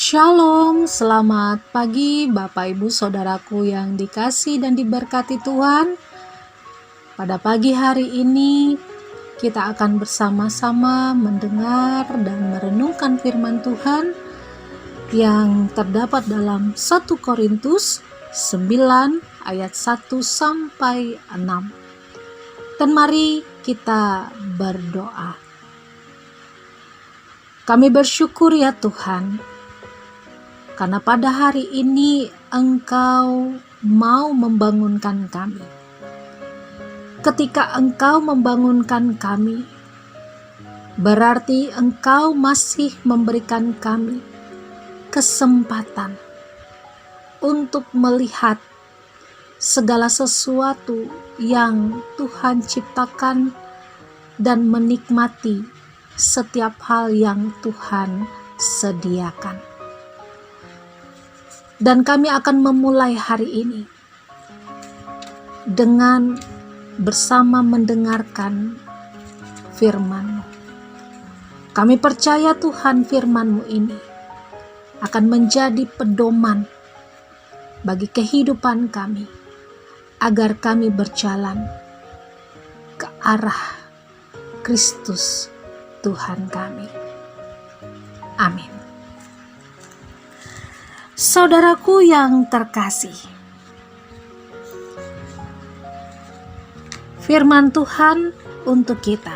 Shalom, selamat pagi Bapak Ibu Saudaraku yang dikasih dan diberkati Tuhan. Pada pagi hari ini kita akan bersama-sama mendengar dan merenungkan firman Tuhan yang terdapat dalam 1 Korintus 9 ayat 1 sampai 6. Dan mari kita berdoa. Kami bersyukur ya Tuhan, karena pada hari ini Engkau mau membangunkan kami. Ketika Engkau membangunkan kami, berarti Engkau masih memberikan kami kesempatan untuk melihat segala sesuatu yang Tuhan ciptakan dan menikmati setiap hal yang Tuhan sediakan. Dan kami akan memulai hari ini dengan bersama mendengarkan firman-Mu. Kami percaya Tuhan firman-Mu ini akan menjadi pedoman bagi kehidupan kami, agar kami berjalan ke arah Kristus Tuhan kami. Amin. Saudaraku yang terkasih, firman Tuhan untuk kita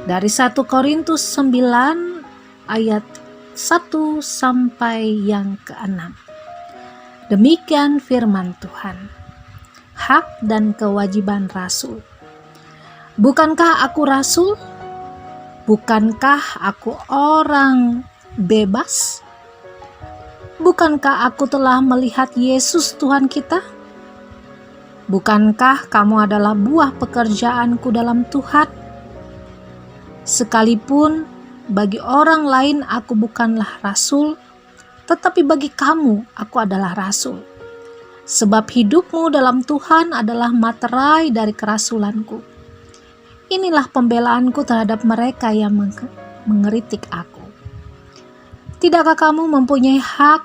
dari 1 Korintus 9 ayat 1 sampai yang ke-6. Demikian firman Tuhan. Hak dan kewajiban rasul. Bukankah aku rasul? Bukankah aku orang bebas? Bukankah aku telah melihat Yesus Tuhan kita? Bukankah kamu adalah buah pekerjaanku dalam Tuhan? Sekalipun bagi orang lain aku bukanlah rasul, tetapi bagi kamu aku adalah rasul. Sebab hidupmu dalam Tuhan adalah materai dari kerasulanku. Inilah pembelaanku terhadap mereka yang mengkritik aku. Tidakkah kamu mempunyai hak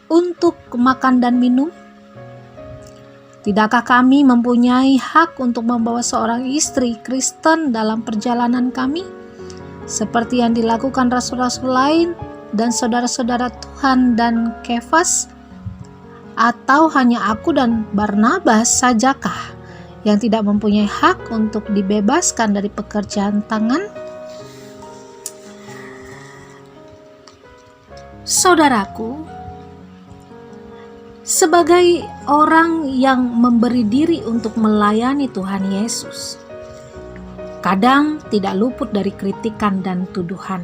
untuk makan dan minum? Tidakkah kami mempunyai hak untuk membawa seorang istri Kristen dalam perjalanan kami, seperti yang dilakukan rasul-rasul lain dan saudara-saudara Tuhan dan Kefas? Atau hanya aku dan Barnabas sajakah yang tidak mempunyai hak untuk dibebaskan dari pekerjaan tangan? Saudaraku, sebagai orang yang memberi diri untuk melayani Tuhan Yesus, kadang tidak luput dari kritikan dan tuduhan,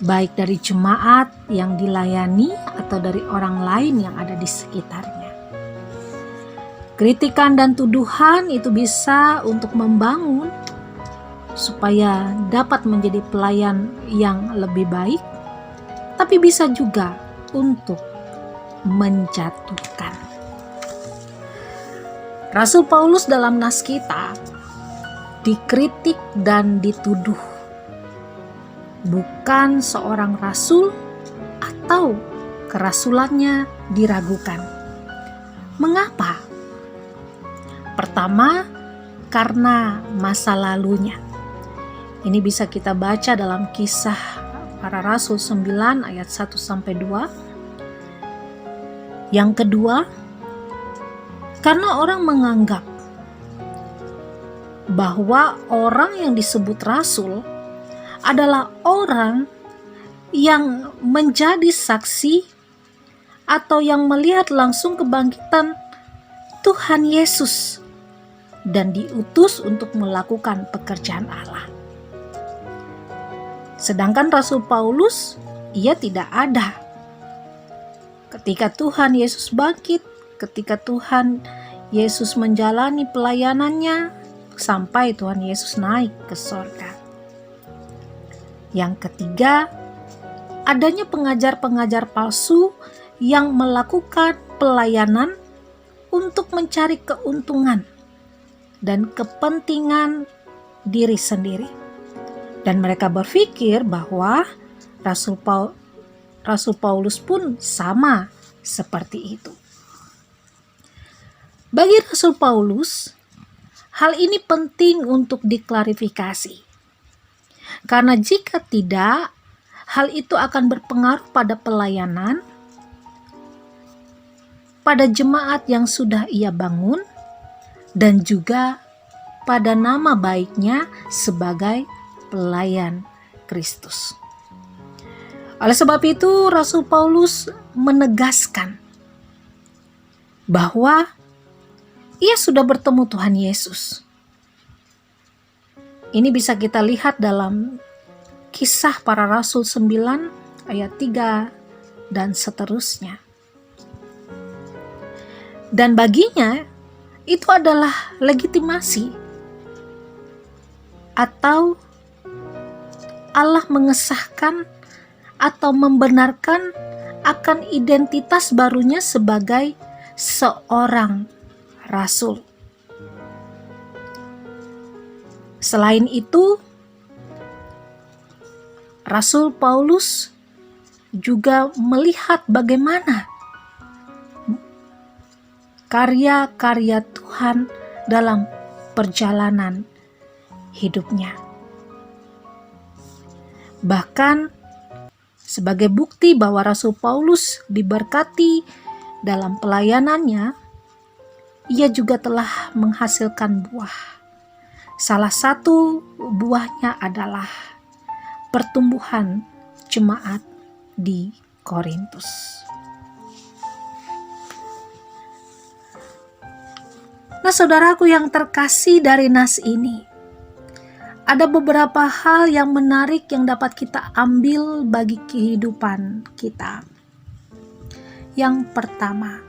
baik dari jemaat yang dilayani atau dari orang lain yang ada di sekitarnya. Kritikan dan tuduhan itu bisa untuk membangun supaya dapat menjadi pelayan yang lebih baik, tapi bisa juga untuk menjatuhkan. Rasul Paulus dalam nas kita dikritik dan dituduh bukan seorang rasul atau kerasulannya diragukan. Mengapa? Pertama, karena masa lalunya. Ini bisa kita baca dalam Kisah Para Rasul 9 ayat 1 sampai 2. Yang kedua, karena orang menganggap bahwa orang yang disebut rasul adalah orang yang menjadi saksi atau yang melihat langsung kebangkitan Tuhan Yesus dan diutus untuk melakukan pekerjaan Allah. Sedangkan Rasul Paulus, ia tidak ada ketika Tuhan Yesus bangkit, ketika Tuhan Yesus menjalani pelayanannya sampai Tuhan Yesus naik ke sorga. Yang ketiga, adanya pengajar-pengajar palsu yang melakukan pelayanan untuk mencari keuntungan dan kepentingan diri sendiri. Dan mereka berpikir bahwa Rasul Paulus pun sama seperti itu. Bagi Rasul Paulus, hal ini penting untuk diklarifikasi. Karena jika tidak, hal itu akan berpengaruh pada pelayanan, pada jemaat yang sudah ia bangun, dan juga pada nama baiknya sebagai pelayan Kristus. Oleh sebab itu, Rasul Paulus menegaskan bahwa ia sudah bertemu Tuhan Yesus. Ini bisa kita lihat dalam Kisah Para Rasul 9 ayat 3 dan seterusnya. Dan baginya itu adalah legitimasi atau Allah mengesahkan atau membenarkan akan identitas barunya sebagai seorang rasul. Selain itu, Rasul Paulus juga melihat bagaimana karya-karya Tuhan dalam perjalanan hidupnya. Bahkan sebagai bukti bahwa Rasul Paulus diberkati dalam pelayanannya, ia juga telah menghasilkan buah. Salah satu buahnya adalah pertumbuhan jemaat di Korintus. Nah, saudaraku yang terkasih, dari nas ini ada beberapa hal yang menarik yang dapat kita ambil bagi kehidupan kita. Yang pertama,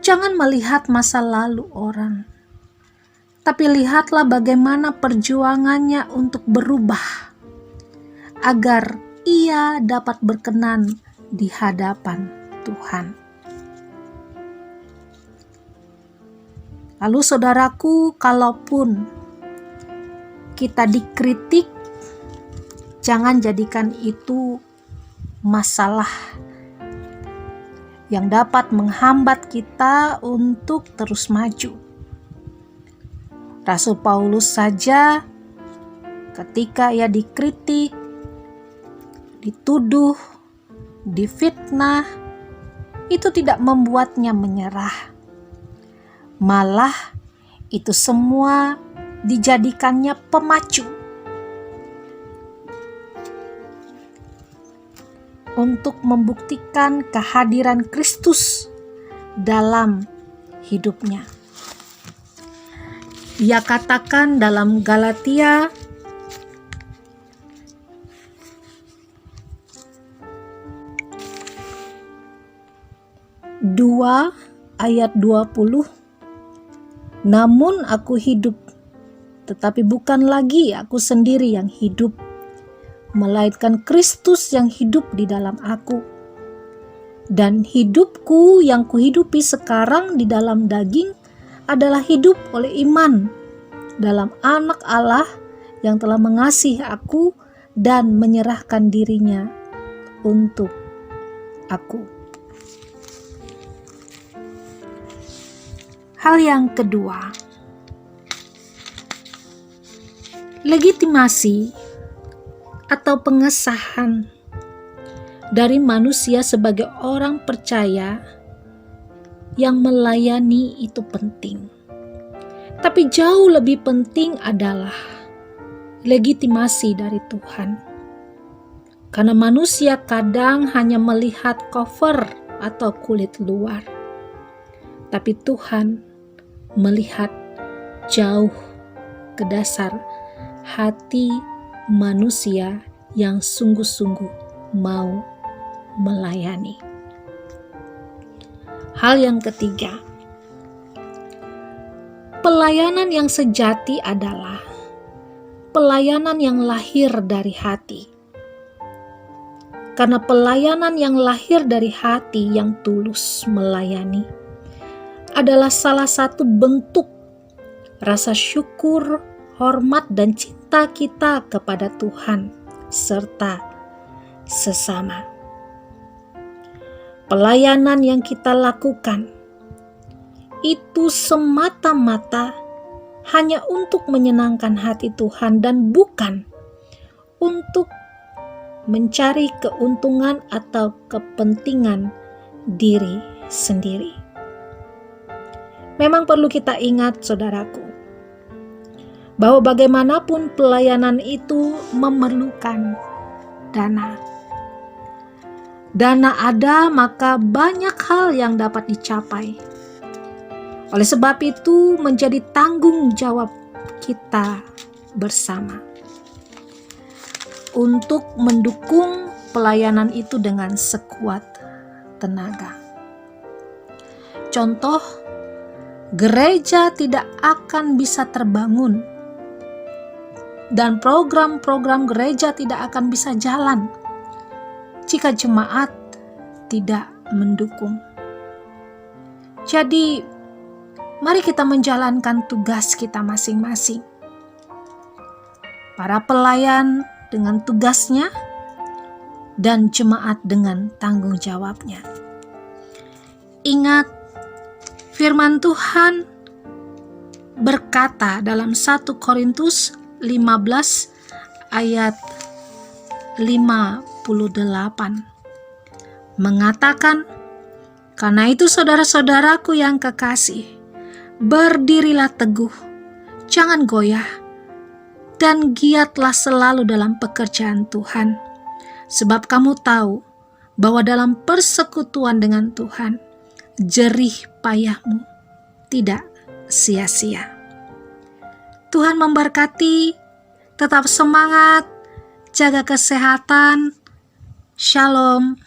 jangan melihat masa lalu orang, tapi lihatlah bagaimana perjuangannya untuk berubah agar ia dapat berkenan di hadapan Tuhan. Lalu saudaraku, kalaupun kita dikritik, jangan jadikan itu masalah yang dapat menghambat kita untuk terus maju. Rasul Paulus saja ketika ia dikritik, dituduh, difitnah, itu tidak membuatnya menyerah. Malah itu semua dijadikannya pemacu untuk membuktikan kehadiran Kristus dalam hidupnya. Ia katakan dalam Galatia ayat 20, namun aku hidup, tetapi bukan lagi aku sendiri yang hidup, melainkan Kristus yang hidup di dalam aku. Dan hidupku yang kuhidupi sekarang di dalam daging adalah hidup oleh iman dalam Anak Allah yang telah mengasihi aku dan menyerahkan dirinya untuk aku. Hal yang kedua, legitimasi atau pengesahan dari manusia sebagai orang percaya yang melayani itu penting. Tapi jauh lebih penting adalah legitimasi dari Tuhan. Karena manusia kadang hanya melihat cover atau kulit luar. Tapi Tuhan melihat jauh ke dasar hati manusia yang sungguh-sungguh mau melayani. Hal yang ketiga, pelayanan yang sejati adalah pelayanan yang lahir dari hati. Karena pelayanan yang lahir dari hati yang tulus melayani adalah salah satu bentuk rasa syukur, hormat, dan cinta kita kepada Tuhan serta sesama. Pelayanan yang kita lakukan itu semata-mata hanya untuk menyenangkan hati Tuhan dan bukan untuk mencari keuntungan atau kepentingan diri sendiri. Memang perlu kita ingat, saudaraku, bahwa bagaimanapun pelayanan itu memerlukan dana. Dana ada, maka banyak hal yang dapat dicapai. Oleh sebab itu, menjadi tanggung jawab kita bersama untuk mendukung pelayanan itu dengan sekuat tenaga. Contoh, gereja tidak akan bisa terbangun dan program-program gereja tidak akan bisa jalan jika jemaat tidak mendukung. Jadi, mari kita menjalankan tugas kita masing-masing. Para pelayan dengan tugasnya dan jemaat dengan tanggung jawabnya. Ingat, firman Tuhan berkata dalam 1 Korintus 15 ayat 58 mengatakan, "Karena itu saudara-saudaraku yang kekasih, berdirilah teguh, jangan goyah, dan giatlah selalu dalam pekerjaan Tuhan, sebab kamu tahu bahwa dalam persekutuan dengan Tuhan, jerih payahmu tidak sia-sia." Tuhan memberkati, tetap semangat, jaga kesehatan. Shalom.